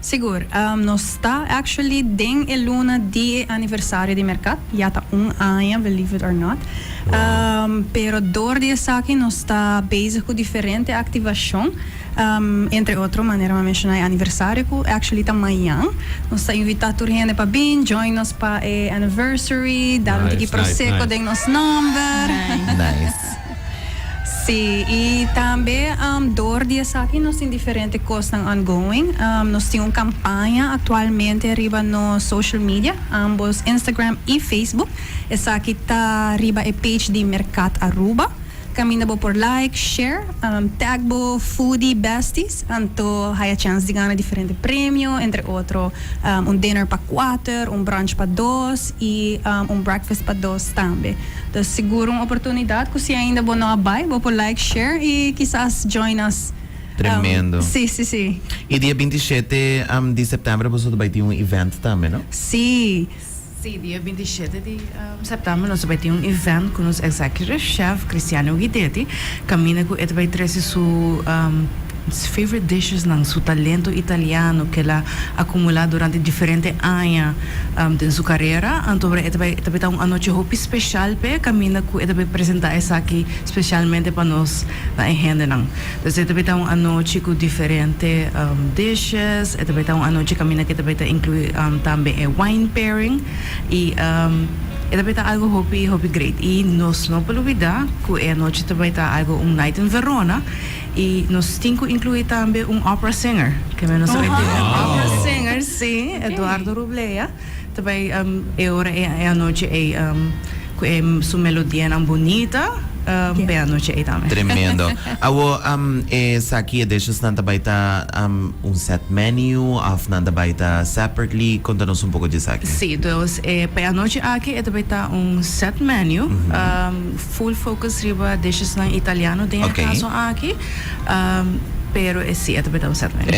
Sigur, nos sta actually ding e luna di anniversario di mercat, yata anno, believe it or not. Pero door di saki nos sta bezig com diferente ativação, entre outro maneira ma mencionar anniversario ku actually tamanhã. Nos sta invitar tur gente para bin, join nos pa e anniversary, dar um tiki prosecco ding nos number. Nice. Sim, e também door dia aqui nós temos diferentes coisas ongoing. Nós temos uma campanha atualmente arriba no social media, ambos Instagram e Facebook. Essa aqui está arriba a page de Mercat Aruba. Camina bo por like, share, tag bo foodie besties, anto há a chance de ganhar diferente prêmio, entre outros dinner para 4, brunch para 2 e breakfast para 2 também. Então seguro uma oportunidade que se ainda bo não abai, bo por like, share e quizás join us. Tremendo. Sim. E dia 27 de setembro você vai ter event também, não? Sim. Sim, dia 27 de setembro nós vamos ter event com os executive chef Cristiano Guidetti. Camina com ele vai trazer favorite dishes ng su talento italiano que ela acumulado durante diferentes anos de sua carreira. Então, ele vai ter uma noite hopi especial pe camina com ele vai apresentar essa aqui especialmente para nós na agenda não. Então, ele vai ter uma noite com diferentes dishes. Ele vai ter uma noite camina que ele vai incluir também wine pairing e ele vai ter algo hopi great. E nós não podemos olvidar que a noite vai ter algo night in Verona. E nós temos que incluir também opera singer. Que nós vai ter opera singer, sim, Eduardo Rubleya. Também a noite é sua melodia bonita. A noite é também. Tremendo. Awo essa aqui deixa nanta baita set menu, of nanta baita separately. Conta-nos pouco disso aqui. Sim, então a noite aqui é baita set menu, full focus riba dishes na italiano dentro caso aqui. Pero sim, é baita set menu.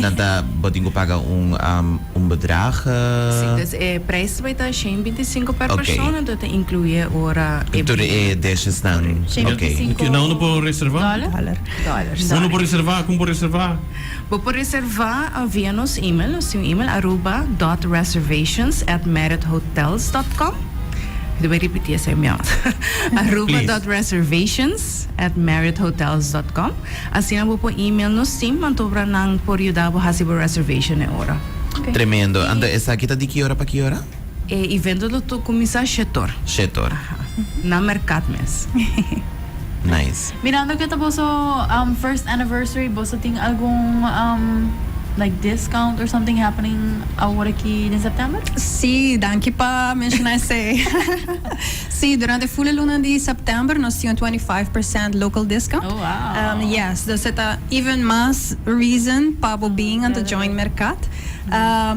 Nanta botingo paga bedrag. Sim, então preço vai estar 125 per persona, então inclui ora dishes na. Ok. Não pode reservar? Dólares. Não pode reservar? Como pode reservar? Pode reservar via nosso e-mail, aruba.reservations@marriothotels.com. Eu vou repetir essa e-mail. aruba.reservations@marriothotels.com. Assim, eu vou pôr e-mail no sim, mantobra nang por ajudar a fazer reservation na hora. Tremendo. Anda, essa aqui tá de que hora para que hora? Evento do começar Shetor. Na mercat mes. Nice. Mirando que boso first anniversary, boso ting algum like discount or something happening agora aqui em setembro? Sim, danke para mencionar isso. Sim, durante a full luna de setembro nós tínhamos 25% local discount. Oh, wow. Yes, dus het even mais reason para being aan de join mercat.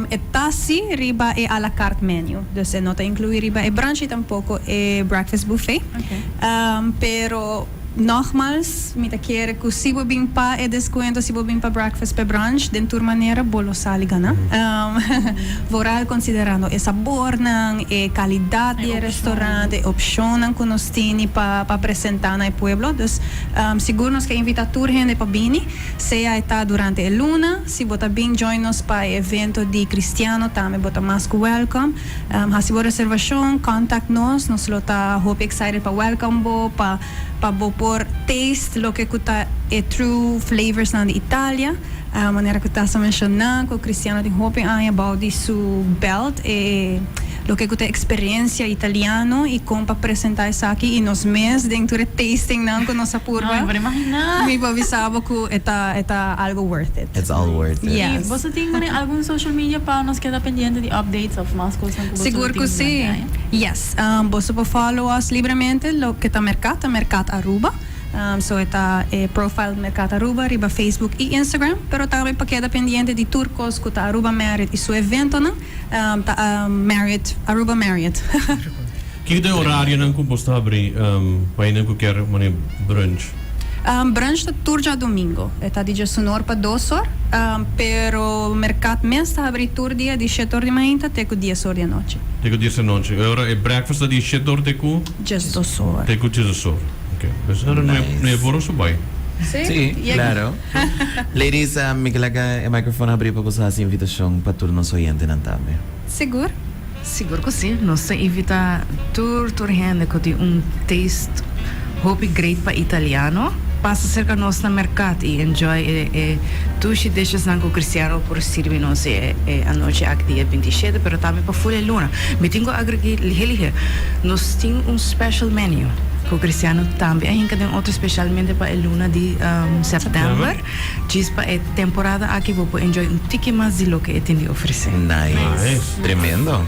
Eta si riba e a la carte menu. Dus não te incluir riba e brunch e tampouco e breakfast buffet. Okay. Pero nogmaals, met keren que se bobin pa e descuento se bobin pa breakfast pe brunch, de tour maneira bolo saliga na. Vooral considerando e sabor nang e qualidade de restaurante, opção nang kunostini pa apresentar na pueblo. Dus seguro nos que invita tour gente pa bini, seja está durante a luna, se bota bin join nos pa evento de Cristiano, também bota mais welcome. Hasibo reservação, contact nos lota hope excited pa welcome bo pa por taste lo que kuta true flavors na de Itália. Maneira que está mencionando que o Cristiano tem hope about su belt lo que kuta experiência italiano e como para apresentar isso aqui e nos mês dentro de tasting não com nossa purva. Não, imaginar. Me avisava que está algo worth it. It's all worth it. Yes. E você tem algum social media para nos quedar pendiente de updates of mais coisas que você Seguro que sim. Yes. Você pode follow us livremente lo que está mercat Aruba. So está profile Mercat Aruba, riba Facebook e Instagram, pero também para quedar pendiente de turcos que está Aruba Marriott e seu evento, não? Marriott, Aruba Marriott. Que é o horário não composto abrir para ir qualquer brunch? Brunch está turja domingo, está de sonor para 2 horas, pero Mercat mês está abrir tur dia de 7 horas de manhã até 10 horas da noite. Até 10 da noite. Agora é breakfast de 7 horas até 2 horas. Até 10 horas. Mas não é por isso bem. Sí, claro. Ladies, may kalaga microphone abri pa po sa invitasyon patuloy ng soyente ng tami. Seguro? Siguro que sim. Nós invita tur gente que taste hopi great pa italiano. Passa cerca nós na mercado e enjoy tutti dishes nanco cristiano por servir nós a noite aqui dia 27, pero também para folha luna. Me tenho agregar lihe. Nós tem special menu. Com cristiano também. A gente tem outro especialmente para a luna de setembro. Diz para a temporada aqui vou enjoy tique mais de lo que tem de oferecer. Nice. Tremendo.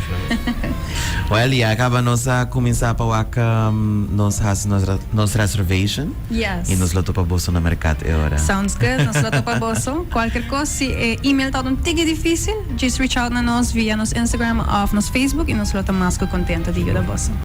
Well, yeah, acaba nos a começar pa waka nos has nos reservation Yes. e nos loto pa boso na mercado e ora. Sounds good. Nos loto pa boso. Qualquer coisa, se email tá um tige difícil, just reach out na nós via nos Instagram ou nos Facebook e nos loto mais que contento de ajudar boso.